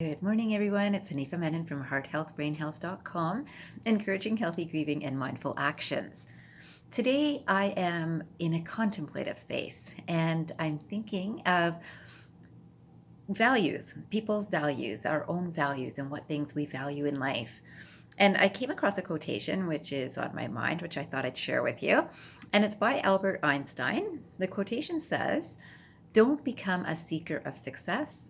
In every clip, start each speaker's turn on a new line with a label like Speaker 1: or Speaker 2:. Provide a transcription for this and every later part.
Speaker 1: Good morning, everyone. It's Hanifa Menon from hearthealthbrainhealth.com, encouraging healthy grieving and mindful actions. Today, I am in a contemplative space and I'm thinking of values, people's values, our own values, and what things we value in life. And I came across a quotation which is on my mind, which I thought I'd share with you. And it's by Albert Einstein. The quotation says, "Don't become a seeker of success,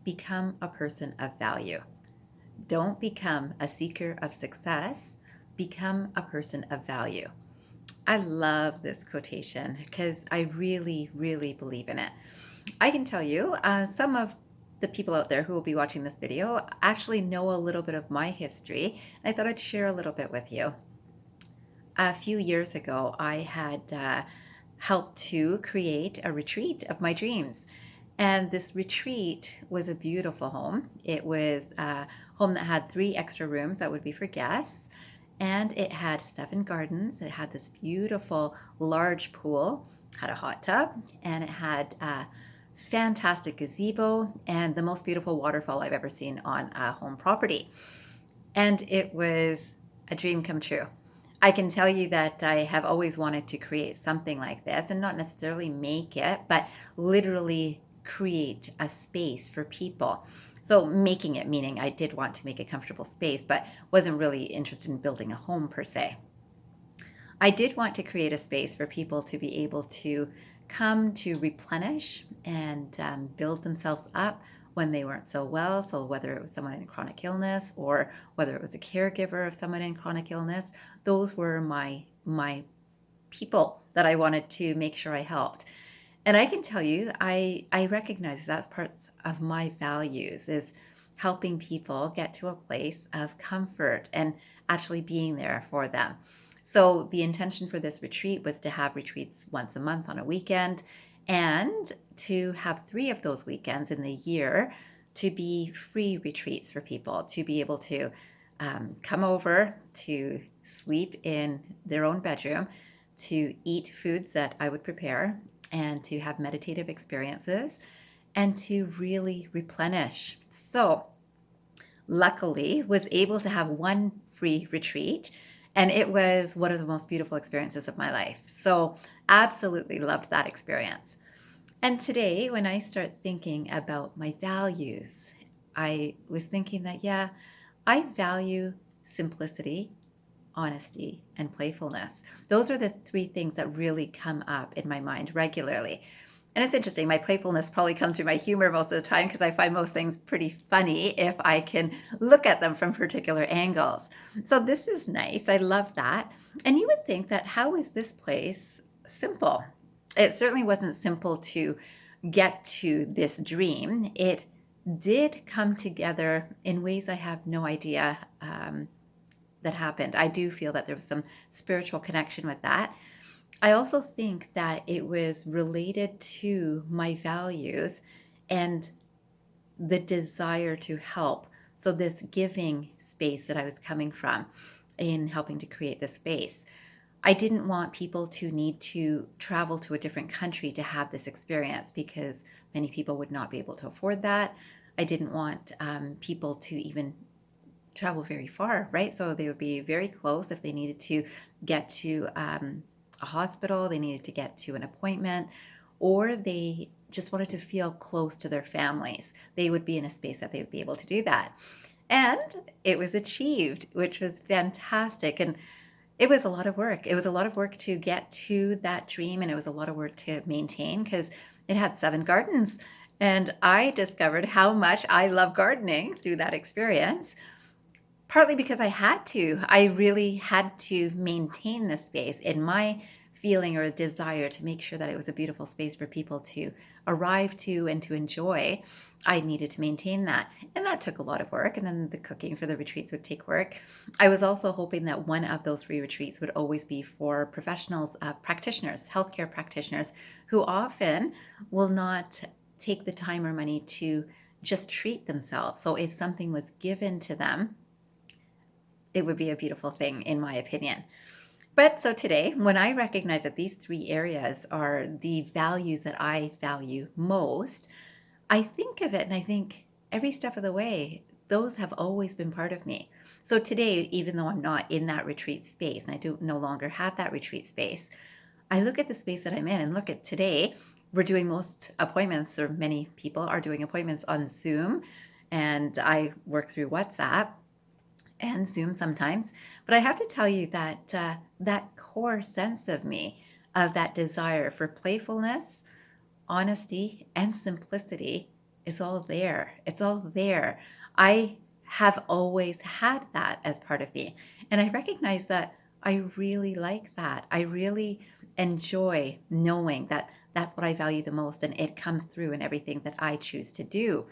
Speaker 1: become a person of value." Don't become a seeker of success, become a person of value. I love this quotation because I really, really believe in it. I can tell you, some of the people out there who will be watching this video actually know a little bit of my history. I thought I'd share a little bit with you. A few years ago, I had helped to create a retreat of my dreams. And this retreat was a beautiful home. It was a home that had 3 extra rooms that would be for guests. And it had 7 gardens. It had this beautiful large pool, had a hot tub, and it had a fantastic gazebo and the most beautiful waterfall I've ever seen on a home property. And it was a dream come true. I can tell you that I have always wanted to create something like this, and not necessarily make it, but literally create a space for people. So making it, meaning I did want to make a comfortable space, but wasn't really interested in building a home per se. I did want to create a space for people to be able to come to replenish and build themselves up when they weren't so well. So whether it was someone in chronic illness or whether it was a caregiver of someone in chronic illness, those were my people that I wanted to make sure I helped. And I can tell you, I recognize that's parts of my values is helping people get to a place of comfort and actually being there for them. So the intention for this retreat was to have retreats once a month on a weekend and to have 3 of those weekends in the year to be free retreats for people to be able to come over to sleep in their own bedroom, to eat foods that I would prepare, and to have meditative experiences and to really replenish. So luckily was able to have one free retreat, and it was one of the most beautiful experiences of my life. So absolutely loved that experience. And today when I start thinking about my values, I was thinking that I value simplicity, honesty, and playfulness. Those are the 3 things that really come up in my mind regularly. And it's interesting, my playfulness probably comes through my humor most of the time because I find most things pretty funny if I can look at them from particular angles. So this is nice. I love that. And you would think that how is this place simple? It certainly wasn't simple to get to this dream. It did come together in ways I have no idea that happened. I do feel that there was some spiritual connection with that. I also think that it was related to my values and the desire to help. So, this giving space that I was coming from in helping to create this space. I didn't want people to need to travel to a different country to have this experience because many people would not be able to afford that. I didn't want people to even travel very far, right? So they would be very close if they needed to get to a hospital, they needed to get to an appointment, or they just wanted to feel close to their families. They would be in a space that they would be able to do that. And it was achieved, which was fantastic. And it was a lot of work. It was a lot of work to get to that dream, and it was a lot of work to maintain because it had 7 gardens. And I discovered how much I love gardening through that experience. Partly because I had to. I really had to maintain this space in my feeling or desire to make sure that it was a beautiful space for people to arrive to and to enjoy. I needed to maintain that. And that took a lot of work. And then the cooking for the retreats would take work. I was also hoping that one of those free retreats would always be for professionals, practitioners, healthcare practitioners, who often will not take the time or money to just treat themselves. So if something was given to them, it would be a beautiful thing, in my opinion. But so today, when I recognize that these 3 areas are the values that I value most, I think of it and I think, every step of the way, those have always been part of me. So today, even though I'm not in that retreat space and I do no longer have that retreat space, I look at the space that I'm in and look at today. We're doing most appointments, or many people are doing appointments on Zoom, and I work through WhatsApp and Zoom sometimes. But I have to tell you that that core sense of me, of that desire for playfulness, honesty, and simplicity is all there. It's all there. I have always had that as part of me. And I recognize that I really like that. I really enjoy knowing that that's what I value the most, and it comes through in everything that I choose to do.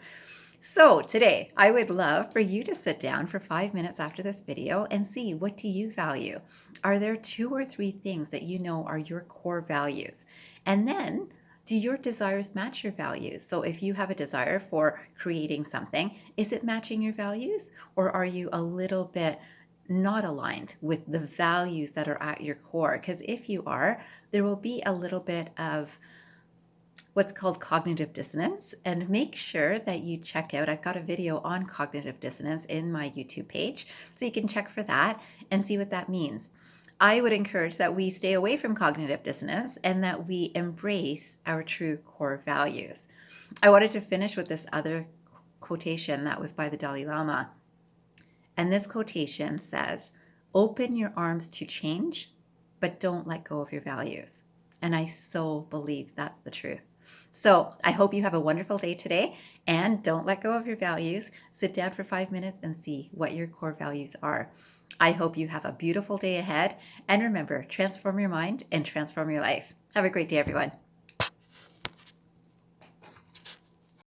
Speaker 1: So today, I would love for you to sit down for 5 minutes after this video and see, what do you value? Are there 2 or 3 things that you know are your core values? And then, do your desires match your values? So if you have a desire for creating something, is it matching your values? Or are you a little bit not aligned with the values that are at your core? Because if you are, there will be a little bit of what's called cognitive dissonance. And make sure that you check out, I've got a video on cognitive dissonance in my YouTube page, so you can check for that and see what that means. I would encourage that we stay away from cognitive dissonance and that we embrace our true core values. I wanted to finish with this other quotation that was by the Dalai Lama. And this quotation says, "Open your arms to change, but don't let go of your values." And I so believe that's the truth. So I hope you have a wonderful day today, and don't let go of your values. Sit down for 5 minutes and see what your core values are. I hope you have a beautiful day ahead. And remember, transform your mind and transform your life. Have a great day, everyone.